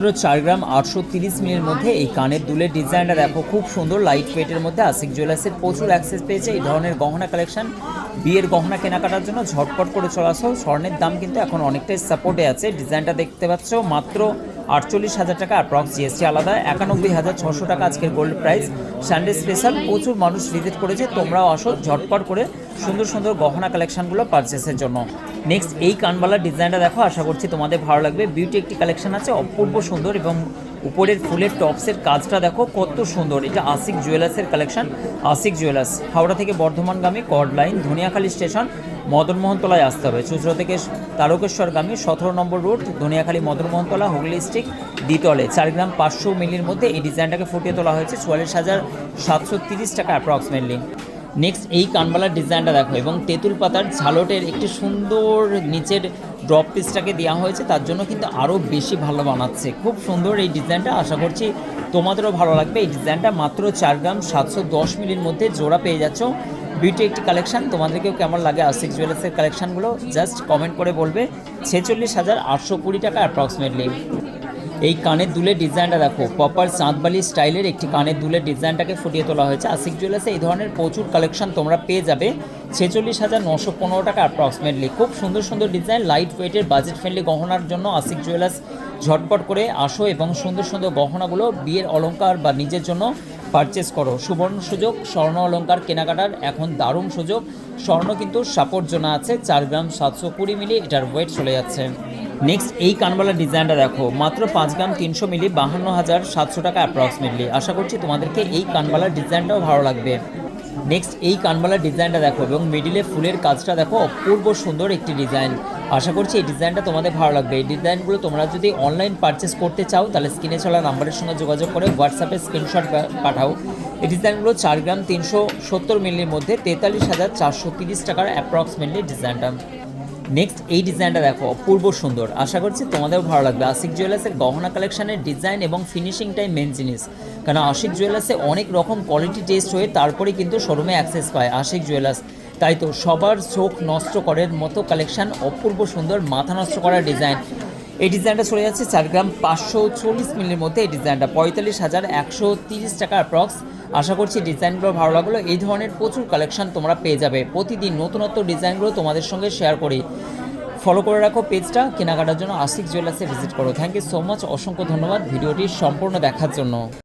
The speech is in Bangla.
4 গ্রাম 830 মিলির মধ্যে এই কানের দুলের ডিজাইনটা দেখো, খুব সুন্দর লাইট ওয়েটের মধ্যে আশিক জুয়েলার্সের প্রচুর অ্যাক্সেস পেয়েছে এই ধরনের গহনা কালেকশন। বিয়ের গহনা কেনাকাটার জন্য ঝটপট করে চলে আসো। স্বর্ণের দাম কিন্তু এখন অনেকটাই সাপোর্টে আছে। ডিজাইনটা দেখতে পাচ্ছ মাত্র 48,000 টাকা, অ্যাপ্রক্স জিএসটি আলাদা 91,600 টাকা আজকের গোল্ড প্রাইস। সানডে স্পেশাল, প্রচুর মানুষ ভিজিট করেছে, তোমরাও আসো ঝটপট করে সুন্দর সুন্দর গহনা কালেকশনগুলো পারচেসের জন্য। নেক্সট এই কানবালার ডিজাইনটা দেখো, আশা করছি তোমাদের ভালো লাগবে। বিউটি একটি কালেকশন আছে, অপূর্ব সুন্দর, এবং উপরের ফুলের টপসের কাজটা দেখো কত সুন্দর। এটা আশিক জুয়েলার্সের কালেকশন। আশিক জুয়েলার্স হাওড়া থেকে বর্ধমানগামী কর্ড লাইন, ধনিয়াখালী স্টেশন, মদনমোহনতলায় আসতে হবে। চুঁচড়া থেকে তারকেশ্বরগামী 17 নম্বর রুট, ধনিয়াখালী মদনমোহনতলা, হুগলি ডিস্ট্রিক্ট, দ্বিতলে। 4 গ্রাম 500 মিলির মধ্যে এই ডিজাইনটাকে ফুটিয়ে তোলা হয়েছে 44,730 টাকা অ্যাপ্রক্সিমেটলি। নেক্সট এই কানবালার ডিজাইনটা দেখো, এবং তেঁতুল পাতার ঝালটের একটি সুন্দর নিচের ড্রপ পিসটাকে দেওয়া হয়েছে, তার জন্য কিন্তু আরও বেশি ভালো বানাচ্ছে। খুব সুন্দর এই ডিজাইনটা, আশা করছি তোমাদেরও ভালো লাগবে। এই ডিজাইনটা মাত্র 4 গ্রাম 710 মিলির মধ্যে জোড়া পেয়ে যাচ্ছ। বিউটি একটি কালেকশন। তোমাদেরকেও কেমন লাগে আশিক জুয়েলার্সের কালেকশনগুলো জাস্ট কমেন্ট করে বলবে। 46,820 টাকা অ্যাপ্রক্সিমেটলি। এই কানের দুলের ডিজাইনটা দেখো, প্রপার চাঁদবালি স্টাইলের একটি কানের দুলের ডিজাইনটাকে ফুটিয়ে তোলা হয়েছে। আশিক জুয়েলার্সে এই ধরনের প্রচুর কালেকশন তোমরা পেয়ে যাবে। 46,915 টাকা অ্যাপ্রক্সিমেটলি। খুব সুন্দর সুন্দর ডিজাইন, লাইট ওয়েটের বাজেট ফ্রেন্ডলি গহনার জন্য আশিক জুয়েলার্স ঝটপট করে আসো এবং সুন্দর সুন্দর গহনাগুলো বিয়ের অলংকার বা নিজের জন্য পারচেস করো। সুবর্ণ সুযোগ, স্বর্ণ অলংকার কেনাকাটার এখন দারুণ সুযোগ। স্বর্ণ কিন্তু সাপোর্ট জোনা আছে। 4 গ্রাম 720 মিলি এটার ওয়েট চলে যাচ্ছে। নেক্সট এই কানবালার ডিজাইনটা দেখো, মাত্র 5 গ্রাম 300 মিলি 52,700 টাকা অ্যাপ্রক্সিমেটলি। আশা করছি তোমাদেরকে এই কানবালার ডিজাইনটাও ভালো লাগবে। নেক্সট এই কানবালার ডিজাইনটা দেখো, এবং মিডিলে ফুলের কাজটা দেখো, অপূর্ব সুন্দর একটি ডিজাইন। আশা করছি এই ডিজাইনটা তোমাদের ভালো লাগবে। এই ডিজাইনগুলো তোমরা যদি অনলাইন পারচেস করতে চাও তাহলে স্ক্রিনে চলা নাম্বারের সঙ্গে যোগাযোগ করে হোয়াটসঅ্যাপে স্ক্রিনশট পাঠাও। এই ডিজাইনগুলো 4 গ্রাম 370 মিলির মধ্যে 43,430 টাকার অ্যাপ্রক্সিমেটলি ডিজাইনটা। নেক্সট এই ডিজাইনটা দেখো, অপূর্ব সুন্দর, আশা করছি তোমাদেরও ভালো লাগবে। আশিক জুয়েলার্সের গহনা কালেকশনের ডিজাইন এবং ফিনিশিংটাই মেন জিনিস, কারণ আশিক জুয়েলার্সে অনেক রকম কোয়ালিটি টেস্ট হয়ে তারপরে কিন্তু শোরুমে অ্যাক্সেস পায় আশিক জুয়েলার্স। তাই তো সবার চোখ নষ্ট করার মতো কালেকশন, অপূর্ব সুন্দর, মাথা নষ্ট করার ডিজাইন। এই ডিজাইনটা চলে যাচ্ছে 4 গ্রাম 540 মিলির মধ্যে। এই ডিজাইনটা 45,130 টাকা অ্যাপ্রক্স। আশা করছি ডিজাইনগুলো ভালো লাগলো। এই ধরনের প্রচুর কালেকশন তোমরা পেয়ে যাবে। প্রতিদিন নতুনত্ব ডিজাইনগুলো তোমাদের সঙ্গে শেয়ার করি। ফলো করে রাখো পেজটা। কেনাকাটার জন্য আশিক জুয়েলার্সে ভিজিট করো। থ্যাংক ইউ সো মাচ, অসংখ্য ধন্যবাদ ভিডিওটি সম্পূর্ণ দেখার জন্য।